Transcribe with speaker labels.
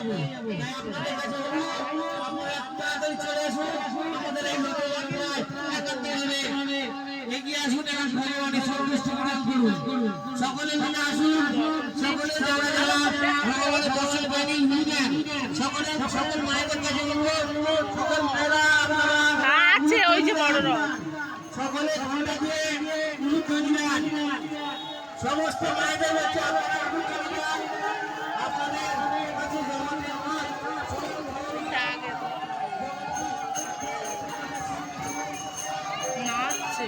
Speaker 1: আপনাদের কাছে আপনারা তাড়াতাড়ি চলে আসুন আমাদের এই লোকসভায় একাত্ম হবে এগিয়ে আসুন এবং ভগবানের সন্তুষ্ট প্রদান করুন সকলে মিলে আসুন সকলে যারা যারা ভগবানের দর্শন পাইনি নিবেন সকলে সকল মায়েদের কাছে সকল মায়েরা
Speaker 2: আছে ওই যে বড়রা
Speaker 1: সকলে ঘন্টা দিয়ে গুরুত্ব দিবেন সমস্ত মায়েদের হচ্ছে আপনাদের কাছে জমাতে আমার
Speaker 2: নাচছে